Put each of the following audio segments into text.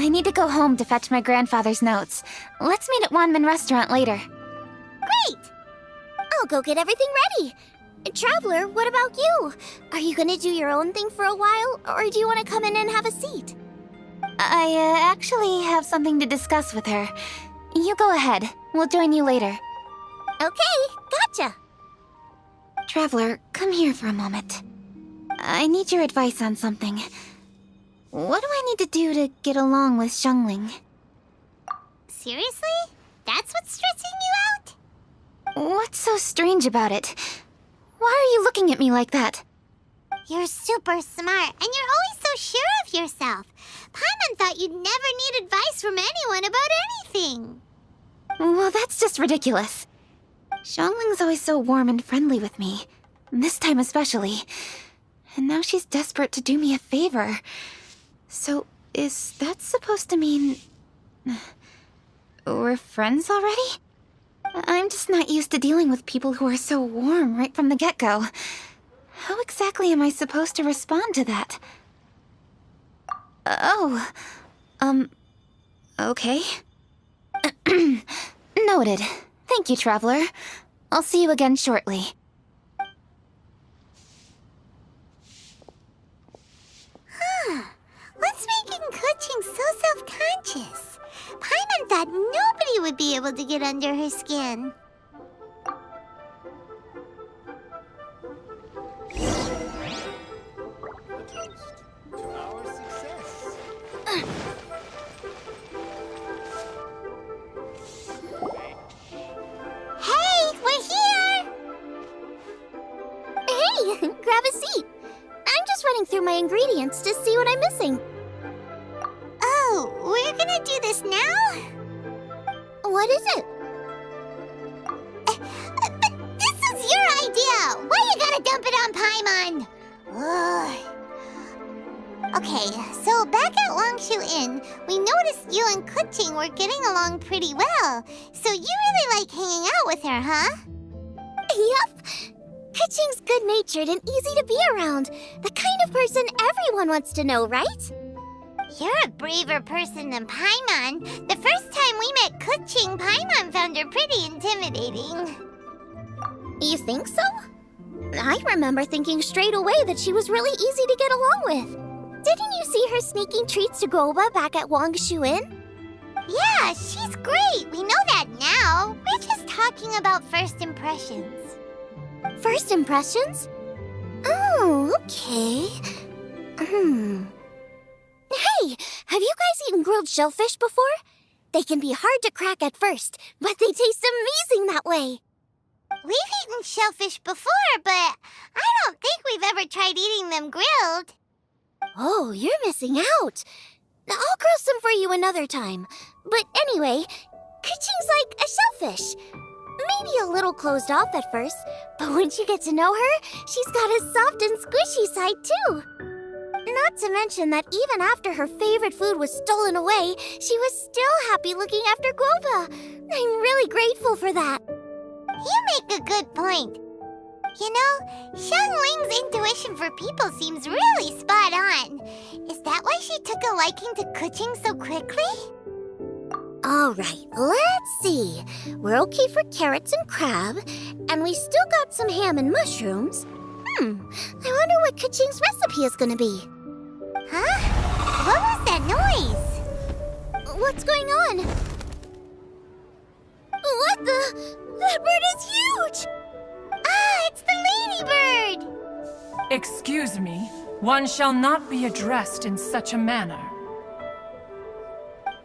I need to go home to fetch my grandfather's notes. Let's meet at Wanman Restaurant later. Great! I'll go get everything ready. Traveler, what about you? Are you gonna do your own thing for a while, or do you want to come in and have a seat? I actually have something to discuss with her. You go ahead. We'll join you later. Okay, gotcha. Traveler, come here for a moment. I need your advice on something. What do I need to do to get along with Xiangling? Seriously? That's what's stressing you out? What's so strange about it? Why are you looking at me like that? You're super smart, and you're always so sure of yourself. Paimon thought you'd never need advice from anyone about anything. Well, that's just ridiculous. Xiangling's always so warm and friendly with me. This time especially. And now she's desperate to do me a favor. So, is that supposed to mean... we're friends already? I'm just not used to dealing with people who are so warm right from the get-go. How exactly am I supposed to respond to that? Okay. Noted. Thank you, Traveler. I'll see you again shortly. What's making Kuching so self-conscious? Paimon thought nobody would be able to get under her skin. Hey, we're here! Hey, grab a seat. I'm just running through my ingredients to see what I'm missing. Oh, we're gonna do this now? What is it? But this is your idea! Why you gotta dump it on Paimon? Ugh. Okay, so back at Longshu Inn, we noticed you and Kuching were getting along pretty well. So you really like hanging out with her, huh? Yep. Kuching's good-natured and easy to be around. The kind of person everyone wants to know, right? You're a braver person than Paimon. The first time we met Kuching, Paimon found her pretty intimidating. You think so? I remember thinking straight away that she was really easy to get along with. Didn't you see her sneaking treats to Goba back at Wangshu Inn? Yeah, she's great. We know that now. We're just talking about first impressions. First impressions? Oh, okay. Hey, have you guys eaten grilled shellfish before? They can be hard to crack at first, but they taste amazing that way. We've eaten shellfish before, but I don't think we've ever tried eating them grilled. Oh, you're missing out. I'll grill some for you another time. But anyway, Kuching's like a shellfish. Maybe a little closed off at first, but once you get to know her, she's got a soft and squishy side too. Not to mention that even after her favorite food was stolen away, she was still happy looking after Guoba. I'm really grateful for that. You make a good point. You know, Xiangling's intuition for people seems really spot on. Is that why she took a liking to Kuching so quickly? All right, let's see. We're okay for carrots and crab, and we still got some ham and mushrooms. I wonder what Kuching's recipe is gonna be. Huh? What was that noise? What's going on? What the? That bird is huge! Ah, it's the ladybird! Excuse me, one shall not be addressed in such a manner.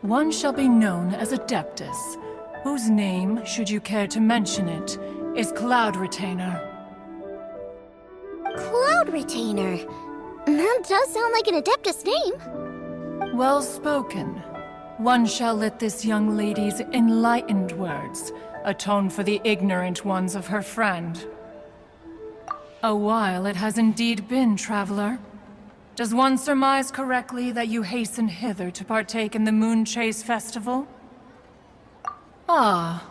One shall be known as Adeptus, whose name, should you care to mention it, is Cloud Retainer. Cloud Retainer? That does sound like an Adeptus name. Well spoken. One shall let this young lady's enlightened words atone for the ignorant ones of her friend. A while it has indeed been, traveler. Does one surmise correctly that you hasten hither to partake in the Moon Chase Festival? Ah,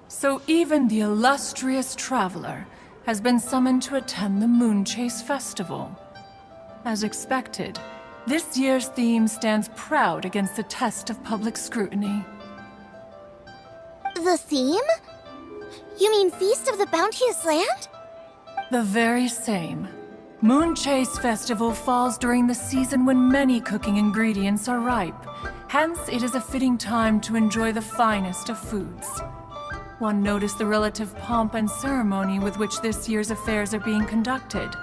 so even the illustrious traveler has been summoned to attend the Moon Chase Festival. As expected, This year's theme stands proud against the test of public scrutiny. The theme? You mean Feast of the Bounteous Land? The very same. Moonchase Festival falls during the season when many cooking ingredients are ripe. Hence, it is a fitting time to enjoy the finest of foods. One noticed the relative pomp and ceremony with which this year's affairs are being conducted,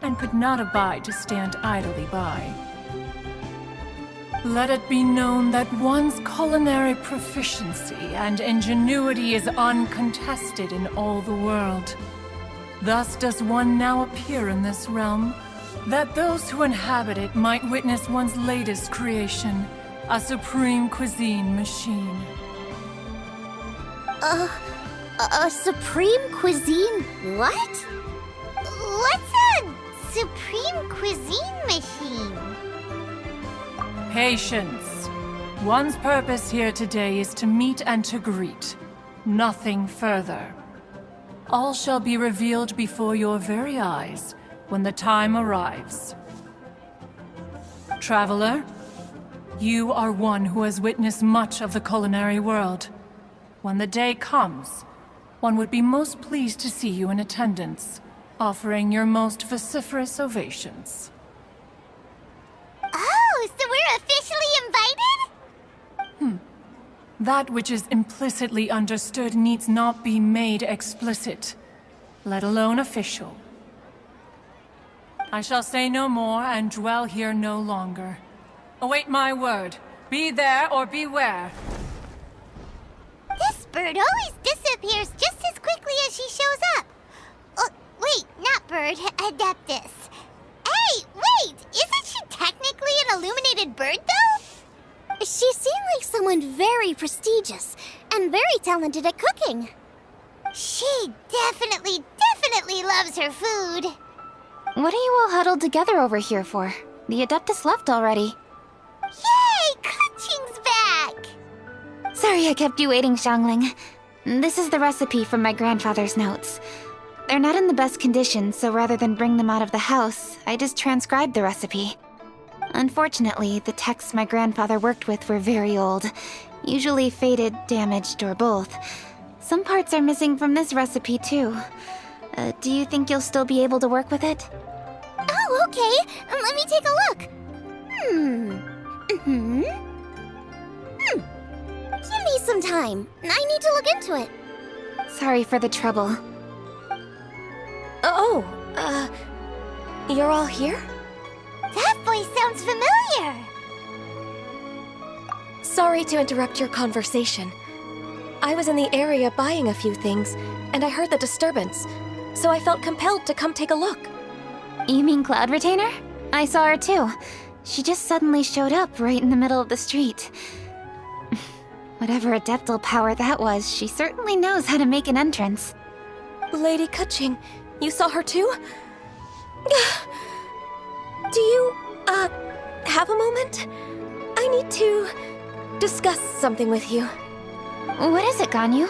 and could not abide to stand idly by. Let it be known that one's culinary proficiency and ingenuity is uncontested in all the world. Thus does one now appear in this realm, that those who inhabit it might witness one's latest creation, a supreme cuisine machine. A supreme cuisine what? What's a supreme cuisine machine? Patience. One's purpose here today is to meet and to greet. Nothing further. All shall be revealed before your very eyes when the time arrives. Traveler, you are one who has witnessed much of the culinary world. When the day comes, one would be most pleased to see you in attendance, offering your most vociferous ovations. Oh, so we're officially invited? That which is implicitly understood needs not be made explicit, let alone official. I shall say no more and dwell here no longer. Await my word. Be there or beware. This bird always disappears just as quickly as she shows up. Oh, wait, not bird, Adeptus. Hey, wait! Isn't she technically an illuminated bird, though? She seemed like someone very prestigious and very talented at cooking. She definitely loves her food. What are you all huddled together over here for? The Adeptus left already. Yay! Kaching's back! Sorry I kept you waiting, Xiangling. This is the recipe from my grandfather's notes. They're not in the best condition, so rather than bring them out of the house, I just transcribed the recipe. Unfortunately, the texts my grandfather worked with were very old, usually faded, damaged, or both. Some parts are missing from this recipe, too. Do you think you'll still be able to work with it? Oh, okay. Let me take a look. Give me some time. I need to look into it. Sorry for the trouble. You're all here? That voice sounds familiar. Sorry to interrupt your conversation. I was in the area buying a few things, and I heard the disturbance, so I felt compelled to come take a look. You mean Cloud Retainer? I saw her too. She just suddenly showed up right in the middle of the street. Whatever adeptal power that was, she certainly knows how to make an entrance. Lady Kaching, you saw her too? Do you, have a moment? I need to discuss something with you. What is it, Ganyu?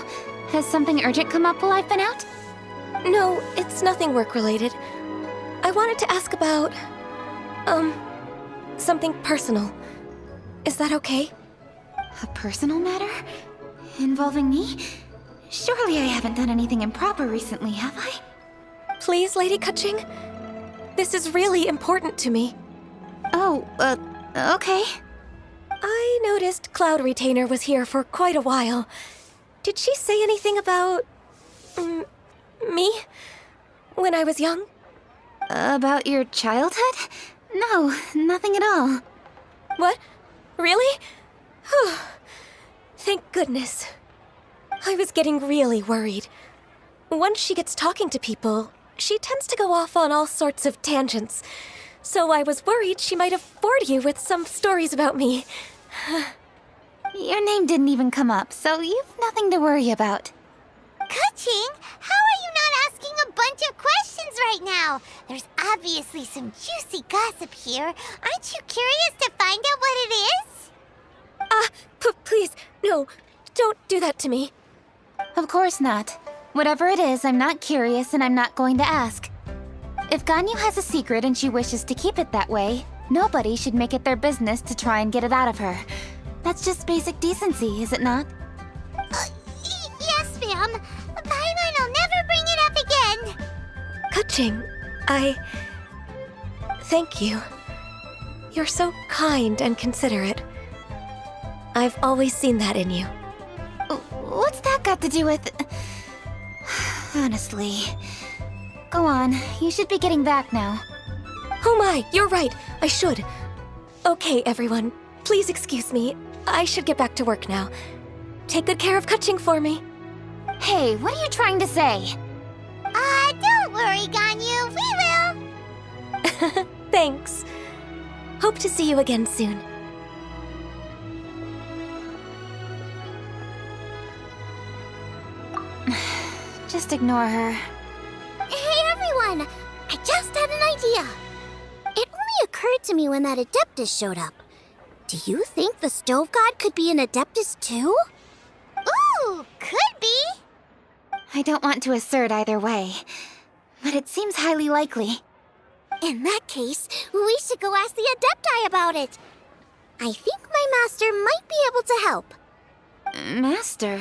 Has something urgent come up while I've been out? No, it's nothing work-related. I wanted to ask about, something personal. Is that okay? A personal matter? Involving me? Surely I haven't done anything improper recently, have I? Please, Lady Kaching? This is really important to me. Oh, okay. I noticed Cloud Retainer was here for quite a while. Did she say anything about... me? When I was young? About your childhood? No, nothing at all. What? Really? Whew. Thank goodness. I was getting really worried. Once she gets talking to people, she tends to go off on all sorts of tangents. So I was worried she might have bored you with some stories about me. Your name didn't even come up, so you've nothing to worry about. Kaching, how are you not asking a bunch of questions right now? There's obviously some juicy gossip here. Aren't you curious to find out what it is? Please, no, don't do that to me. Of course not. Whatever it is, I'm not curious and I'm not going to ask. If Ganyu has a secret and she wishes to keep it that way, Nobody should make it their business to try and get it out of her. That's just basic decency, is it not? Yes, ma'am. Paimon will never bring it up again. Kaching, thank you. You're so kind and considerate. I've always seen that in you. What's that got to do with... Honestly. Go on, you should be getting back now. Oh my, you're right. I should. Okay, everyone. Please excuse me. I should get back to work now. Take good care of Kaching for me. Hey, what are you trying to say? Don't worry, Ganyu. We will. Thanks. Hope to see you again soon. Just ignore her. Hey, everyone. I just had an idea. It only occurred to me when that Adeptus showed up. Do you think the Stove God could be an Adeptus too? Ooh, could be. I don't want to assert either way, but it seems highly likely. In that case, we should go ask the Adepti about it. I think my master might be able to help. Master?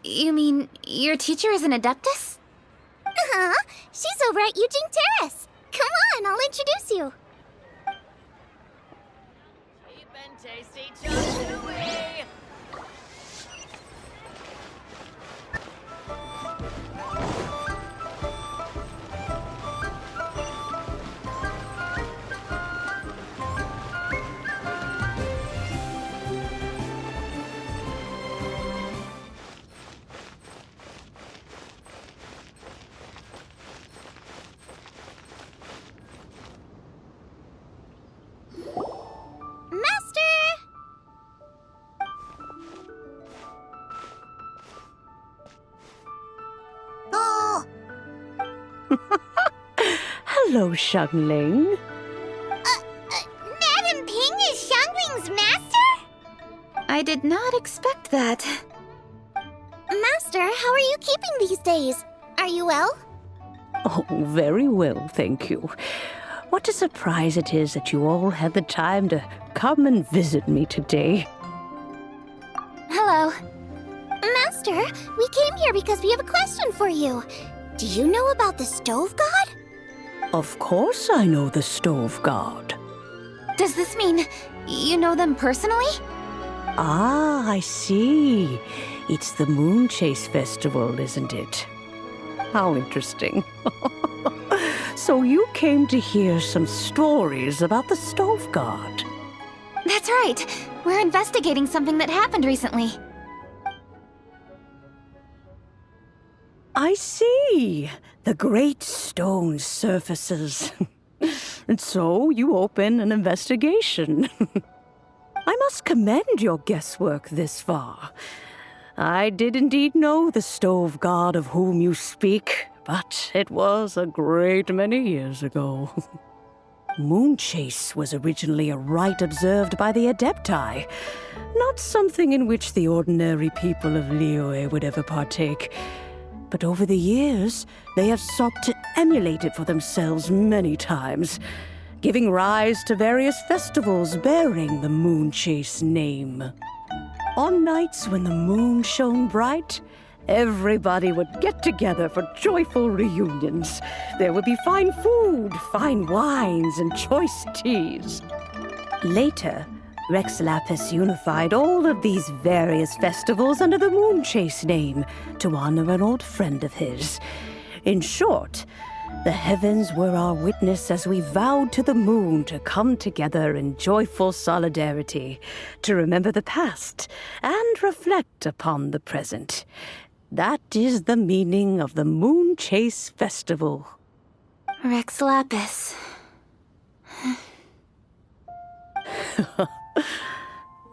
You mean your teacher is an Adeptus? Uh-huh. She's over at Eugene Terrace. Come on, I'll introduce you. Cheap and tasty chewy. Hello, Xiangling. Madam Ping is Xiangling's master? I did not expect that. Master, how are you keeping these days? Are you well? Oh, very well, thank you. What a surprise it is that you all had the time to come and visit me today. Hello. Master, we came here because we have a question for you. Do you know about the Stove God? Of course I know the Stove God. Does this mean you know them personally? Ah, I see. It's the Moon Chase Festival, isn't it? How interesting. So you came to hear some stories about the Stove God. That's right. We're investigating something that happened recently. I see. The great stone surfaces. And so you open an investigation. I must commend your guesswork this far. I did indeed know the Stove God of whom you speak, but it was a great many years ago. Moon Chase was originally a rite observed by the Adepti, not something in which the ordinary people of Liyue would ever partake. But over the years, they have sought to emulate it for themselves many times, giving rise to various festivals bearing the Moon Chase name. On nights when the moon shone bright, everybody would get together for joyful reunions. There would be fine food, fine wines, and choice teas. Later, Rex Lapis unified all of these various festivals under the Moon Chase name to honor an old friend of his. In short, the heavens were our witness as we vowed to the moon to come together in joyful solidarity, to remember the past and reflect upon the present. That is the meaning of the Moon Chase Festival. Rex Lapis.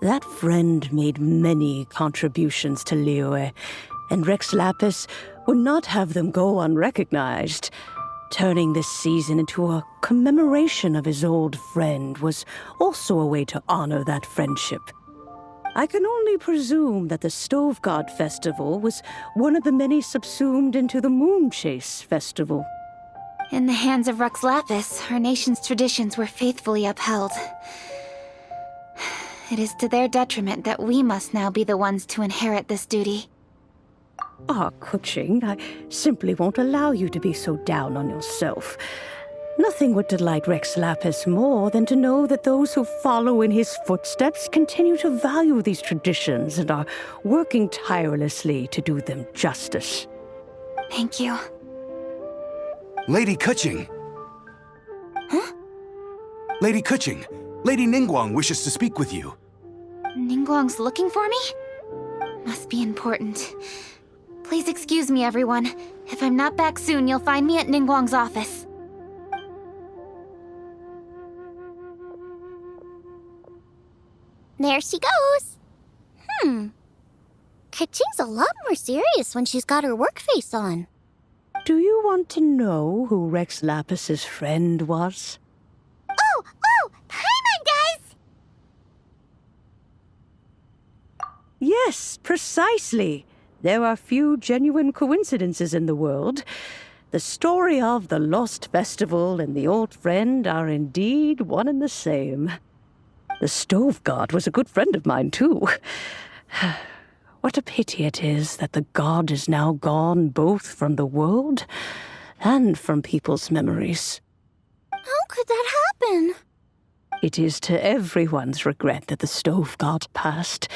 That friend made many contributions to Liyue, and Rex Lapis would not have them go unrecognized. Turning this season into a commemoration of his old friend was also a way to honor that friendship. I can only presume that the Stove God Festival was one of the many subsumed into the Moon Chase Festival. In the hands of Rux Lapis, our nation's traditions were faithfully upheld. It is to their detriment that we must now be the ones to inherit this duty. Ah, Kuching, I simply won't allow you to be so down on yourself. Nothing would delight Rex Lapis more than to know that those who follow in his footsteps continue to value these traditions and are working tirelessly to do them justice. Thank you. Lady Kuching! Huh? Lady Kuching! Lady Ningguang wishes to speak with you. Ningguang's looking for me? Must be important. Please excuse me, everyone. If I'm not back soon, you'll find me at Ningguang's office. There she goes. Kaching's a lot more serious when she's got her work face on. Do you want to know who Rex Lapis's friend was? Oh! Paimon does! Yes, precisely. There are few genuine coincidences in the world. The story of the Lost Festival and the old friend are indeed one and the same. The Stove God was a good friend of mine, too. What a pity it is that the god is now gone both from the world and from people's memories. How could that happen? It is to everyone's regret that the Stove God passed.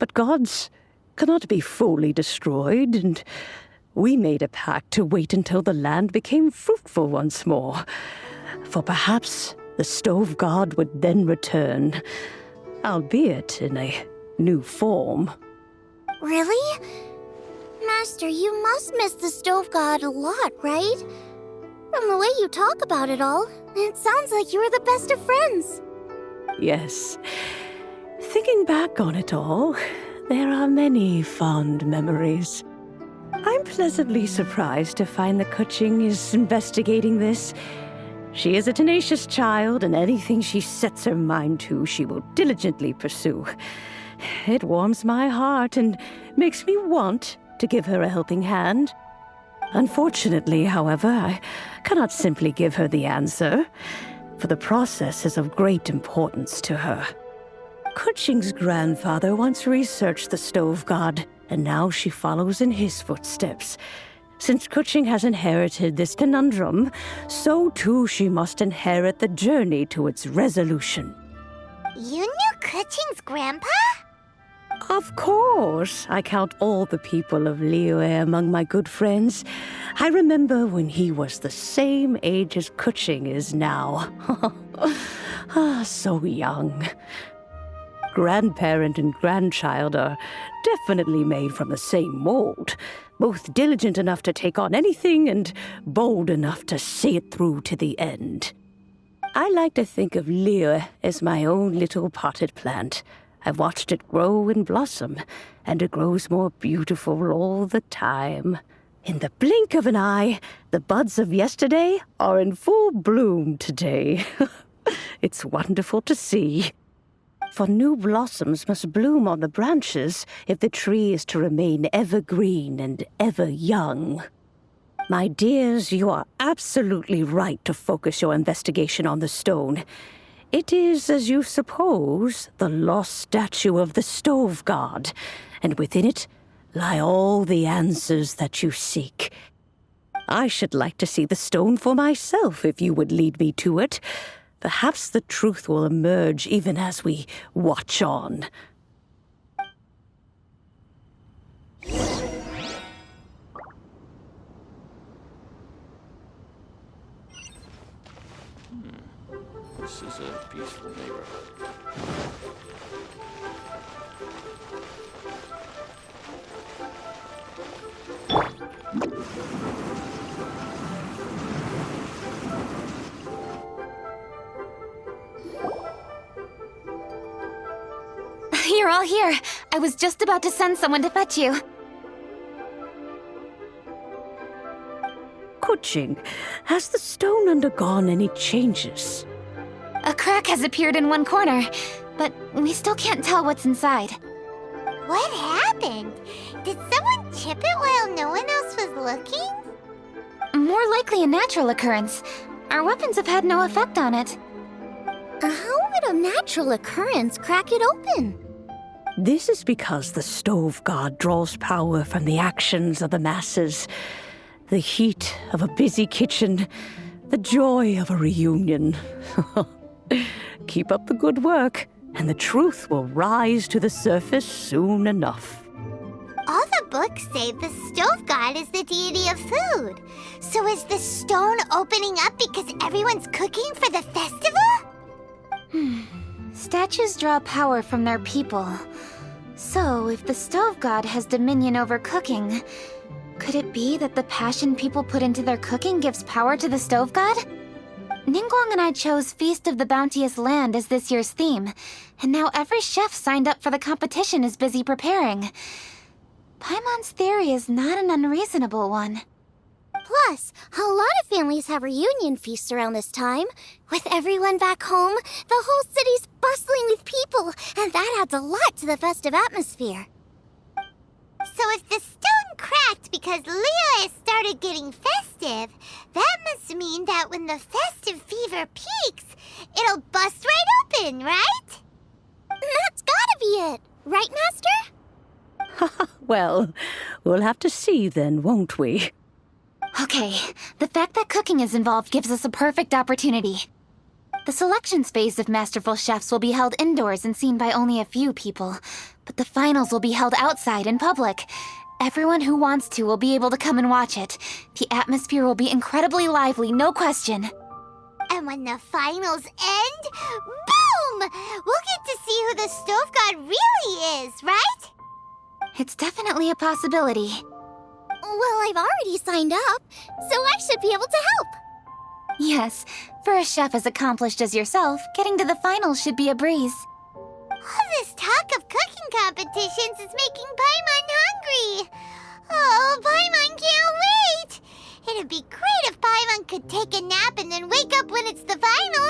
But gods cannot be fully destroyed, and we made a pact to wait until the land became fruitful once more. For perhaps the Stove God would then return, albeit in a new form. Really? Master, you must miss the Stove God a lot, right? From the way you talk about it all, it sounds like you were the best of friends. Yes. Thinking back on it all, there are many fond memories. I'm pleasantly surprised to find that Kuching is investigating this. She is a tenacious child, and anything she sets her mind to, she will diligently pursue. It warms my heart and makes me want to give her a helping hand. Unfortunately, however, I cannot simply give her the answer, for the process is of great importance to her. Kuching's grandfather once researched the Stove God, and now she follows in his footsteps. Since Kuching has inherited this conundrum, so too she must inherit the journey to its resolution. You knew Kuching's grandpa? Of course. I count all the people of Liyue among my good friends. I remember when he was the same age as Kuching is now. So young. Grandparent and grandchild are definitely made from the same mold. Both diligent enough to take on anything and bold enough to see it through to the end. I like to think of Liyue as my own little potted plant. I've watched it grow and blossom, and it grows more beautiful all the time. In the blink of an eye, the buds of yesterday are in full bloom today. It's wonderful to see. For new blossoms must bloom on the branches if the tree is to remain evergreen and ever young. My dears, you are absolutely right to focus your investigation on the stone. It is, as you suppose, the lost statue of the Stove God, and within it lie all the answers that you seek. I should like to see the stone for myself if you would lead me to it. Perhaps the truth will emerge even as we watch on. This is a peaceful neighborhood. You're all here. I was just about to send someone to fetch you. Kuching, has the stone undergone any changes? A crack has appeared in one corner, but we still can't tell what's inside. What happened? Did someone chip it while no one else was looking? More more likely a natural occurrence. Our weapons have had no effect on it. How would a natural occurrence crack it open? This is because the stove god draws power from the actions of the masses, the heat of a busy kitchen, the joy of a reunion. Keep up the good work, and the truth will rise to the surface soon enough. All the books say the stove god is the deity of food. So is the stone opening up because everyone's cooking for the festival? Statues draw power from their people. So, if the stove god has dominion over cooking, could it be that the passion people put into their cooking gives power to the stove god? Ningguang and I chose Feast of the Bounteous Land as this year's theme, and now every chef signed up for the competition is busy preparing. Paimon's theory is not an unreasonable one. Plus, a lot of families have reunion feasts around this time. With everyone back home, the whole city's bustling with people, and that adds a lot to the festive atmosphere. So if the stone cracked because Leo has started getting festive, that must mean that when the festive fever peaks, it'll bust right open, right? That's gotta be it, right, Master? Well, we'll have to see then, won't we? Okay, the fact that cooking is involved gives us a perfect opportunity. The selections phase of Masterful Chefs will be held indoors and seen by only a few people, but the finals will be held outside in public. Everyone who wants to will be able to come and watch it. The atmosphere will be incredibly lively, no question. And when the finals end, boom! We'll get to see who the stove god really is, right? It's definitely a possibility. Well, I've already signed up, so I should be able to help. Yes, for a chef as accomplished as yourself, getting to the finals should be a breeze. All this talk of cooking competitions is making Paimon hungry. Oh, Paimon can't wait. It'd be great if Paimon could take a nap and then wake up when it's the finals.